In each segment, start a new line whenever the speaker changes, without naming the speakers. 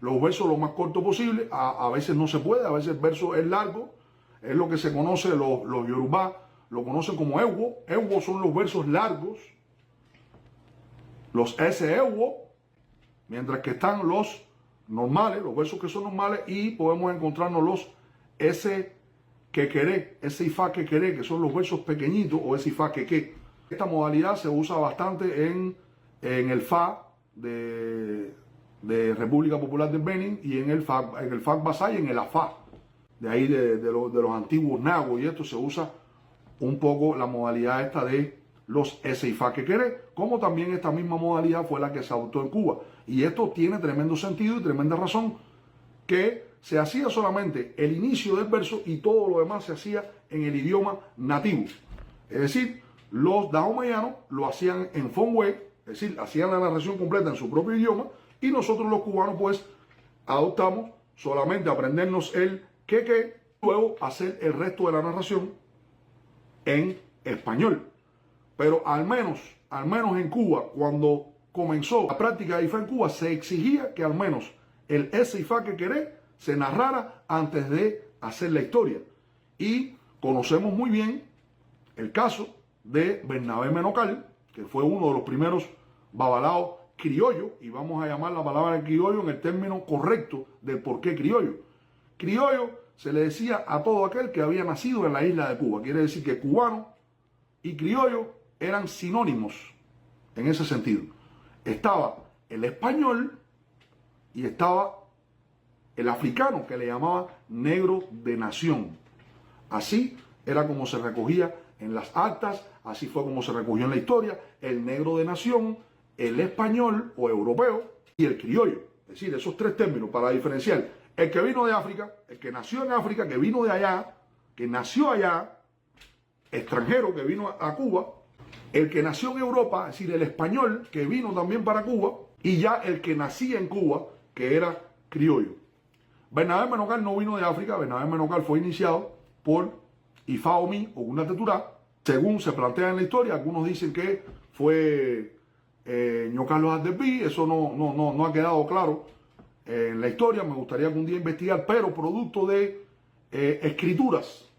los versos lo más corto posible. A veces no se puede, a veces el verso es largo. Es lo que se conoce, los yorubá lo conocen como ewo. Ewo son los versos largos, los S-ewo, mientras que están los normales, los versos que son normales, y podemos encontrarnos los S-kekere, S-ifá kekere, que son los versos pequeñitos, o S-ifá keke. Esta modalidad se usa bastante en el Fa de República Popular del Benin y en el Fak Basay y en el Afá. De ahí de los antiguos nagos, y esto se usa un poco la modalidad esta de los S-ifá kekere, como también esta misma modalidad fue la que se adoptó en Cuba. Y esto tiene tremendo sentido y tremenda razón, que se hacía solamente el inicio del verso y todo lo demás se hacía en el idioma nativo. Es decir, los daomayanos lo hacían en Fongüe, es decir, hacían la narración completa en su propio idioma, y nosotros los cubanos pues adoptamos solamente aprendernos el que luego hacer el resto de la narración en español. Pero al menos en Cuba, cuando comenzó la práctica de ifá en Cuba, se exigía que al menos el S-ifá kekere se narrara antes de hacer la historia. Y conocemos muy bien el caso de Bernabé Menocal, que fue uno de los primeros babalaos criollos, y vamos a llamar la palabra criollo en el término correcto del por qué criollo. Criollo se le decía a todo aquel que había nacido en la isla de Cuba. Quiere decir que cubano y criollo eran sinónimos en ese sentido. Estaba el español y estaba el africano, que le llamaba negro de nación. Así era como se recogía en las actas, así fue como se recogió en la historia, el negro de nación, el español o europeo y el criollo. Es decir, esos tres términos para diferenciar el que vino de África, el que nació en África, que vino de allá, que nació allá, extranjero que vino a Cuba, el que nació en Europa, es decir, el español que vino también para Cuba, y ya el que nacía en Cuba, que era criollo. Bernabé Menocal no vino de África. Bernabé Menocal fue iniciado por Ifá Omi Ogunda Teturá, según se plantea en la historia. Algunos dicen que fue Ño Carlos Ardebí. Eso no ha quedado claro en la historia. Me gustaría algún día investigar, pero producto de escrituras,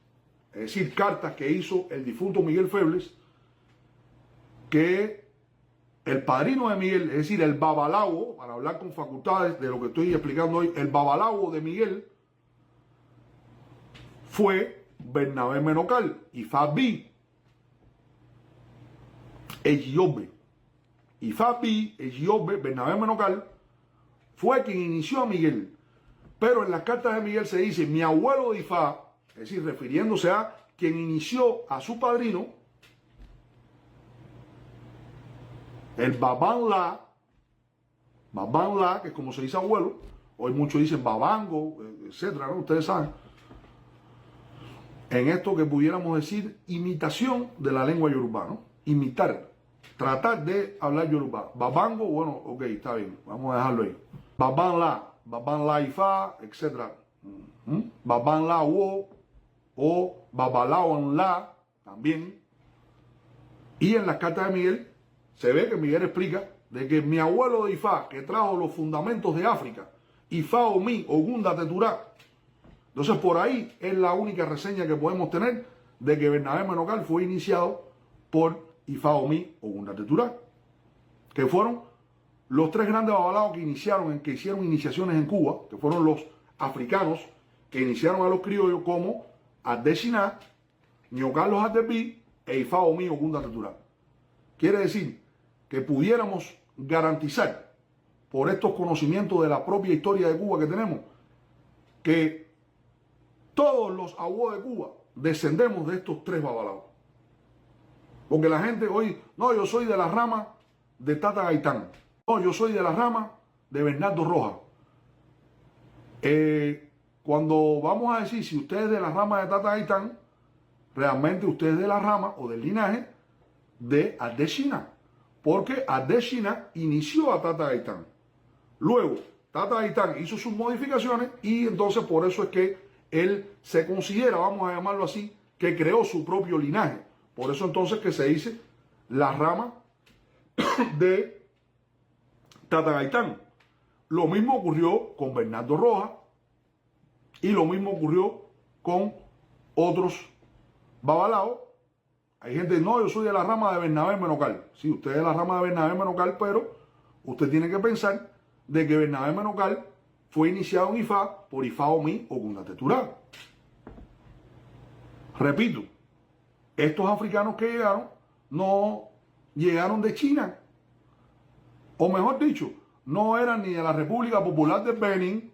es decir, cartas que hizo el difunto Miguel Febles, que el padrino de Miguel, es decir, el babalao, para hablar con facultades de lo que estoy explicando hoy, el babalao de Miguel fue Bernabé Menocal, Ifá-Bi Ejiobe. Ifá-Bi Ejiobe, Bernabé Menocal, fue quien inició a Miguel. Pero en las cartas de Miguel se dice mi abuelo de Ifá, es decir, refiriéndose a quien inició a su padrino, el Babán La, que es como se dice abuelo. Hoy muchos dicen babango, etcétera, ¿no? Ustedes saben. En esto que pudiéramos decir imitación de la lengua yorubá, ¿no? Imitar, tratar de hablar yorubá. Babango, bueno, ok, está bien, vamos a dejarlo ahí. Babán La Ifá, etcétera. Babán La Wo, o Babalao en La, también. Y en las cartas de Miguel se ve que Miguel explica de que mi abuelo de Ifá, que trajo los fundamentos de África, Ifá Omi Ogunda Teturá. Entonces por ahí es la única reseña que podemos tener de que Bernabé Menocal fue iniciado por Ifá Omi Ogunda Teturá, que fueron los tres grandes babalaos que hicieron iniciaciones en Cuba, que fueron los africanos que iniciaron a los criollos, como Ardeshiná, Ño Carlos Ardebí e Ifá Omi Ogunda Teturá. Quiere decir que pudiéramos garantizar, por estos conocimientos de la propia historia de Cuba que tenemos, que todos los abuelos de Cuba descendemos de estos tres babalaos. Porque la gente hoy, no, yo soy de la rama de Tata Gaitán, no, yo soy de la rama de Bernardo Rojas. Cuando vamos a decir si usted es de la rama de Tata Gaitán, realmente usted es de la rama o del linaje de Ardeshiná, porque Ardeshiná inició a Tata Gaitán. Luego, Tata Gaitán hizo sus modificaciones y entonces por eso es que él se considera, vamos a llamarlo así, que creó su propio linaje. Por eso entonces que se dice la rama de Tata Gaitán. Lo mismo ocurrió con Bernardo Rojas y lo mismo ocurrió con otros babalaos. Hay gente, no, yo soy de la rama de Bernabé Menocal. Sí, usted es de la rama de Bernabé Menocal, pero usted tiene que pensar de que Bernabé Menocal fue iniciado en Ifá por Ifá Omi o Gundateturá. Repito, estos africanos que llegaron no llegaron de China, o mejor dicho, no eran ni de la República Popular de Benin,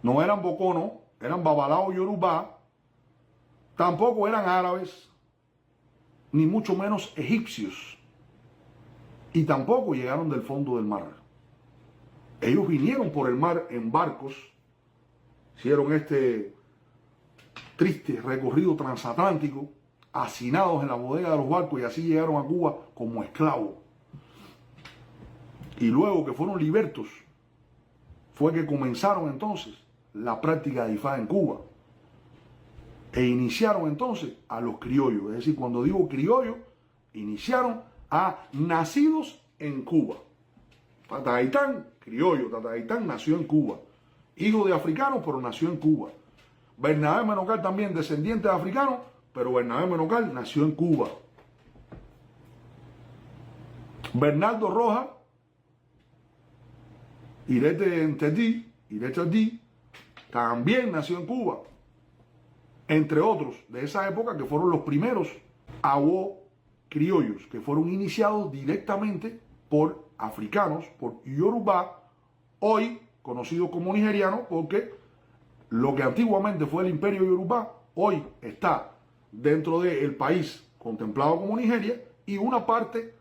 no eran boconos, eran babalao yorubá, tampoco eran árabes, ni mucho menos egipcios, y tampoco llegaron del fondo del mar. Ellos vinieron por el mar en barcos, hicieron este triste recorrido transatlántico, hacinados en la bodega de los barcos, y así llegaron a Cuba como esclavos. Y luego que fueron libertos, fue que comenzaron entonces la práctica de Ifá en Cuba. E iniciaron entonces a los criollos. Es decir, cuando digo criollos, iniciaron a nacidos en Cuba. Tata Gaitán, criollo. Tata Gaitán nació en Cuba. Hijo de africanos, pero nació en Cuba. Bernabé Menocal también, descendiente de africanos, pero Bernabé Menocal nació en Cuba. Bernardo Rojas, Irete Ntedi, también nació en Cuba. Entre otros de esa época que fueron los primeros awo criollos, que fueron iniciados directamente por africanos, por Yorubá, hoy conocido como nigeriano, porque lo que antiguamente fue el imperio Yorubá, hoy está dentro del país contemplado como Nigeria, y una parte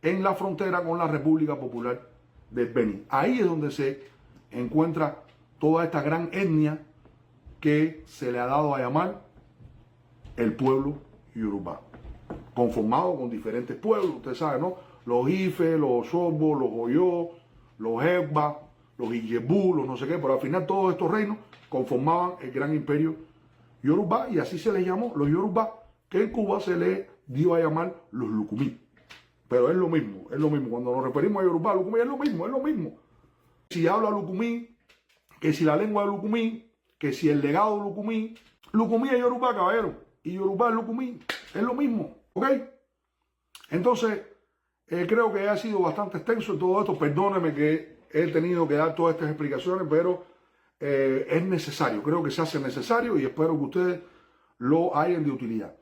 en la frontera con la República Popular de Benin. Ahí es donde se encuentra toda esta gran etnia que se le ha dado a llamar el pueblo Yorubá, conformado con diferentes pueblos, usted sabe, ¿no? Los Ife, los Osobo, los Oyo, los Egba, los Ijebu, los no sé qué, pero al final todos estos reinos conformaban el gran imperio Yorubá, y así se les llamó los Yorubá, que en Cuba se les dio a llamar los Lucumí. Pero es lo mismo. Cuando nos referimos a Yorubá, Lucumí, es lo mismo. Si habla Lucumí, que si la lengua de Lucumí, que si el legado de Lucumí, Lucumí es Yorubá, caballero, y Yorubá es Lucumí, es lo mismo, ¿ok? Entonces, creo que ha sido bastante extenso todo esto, perdóneme que he tenido que dar todas estas explicaciones, pero es necesario, creo que se hace necesario, y espero que ustedes lo hayan de utilidad.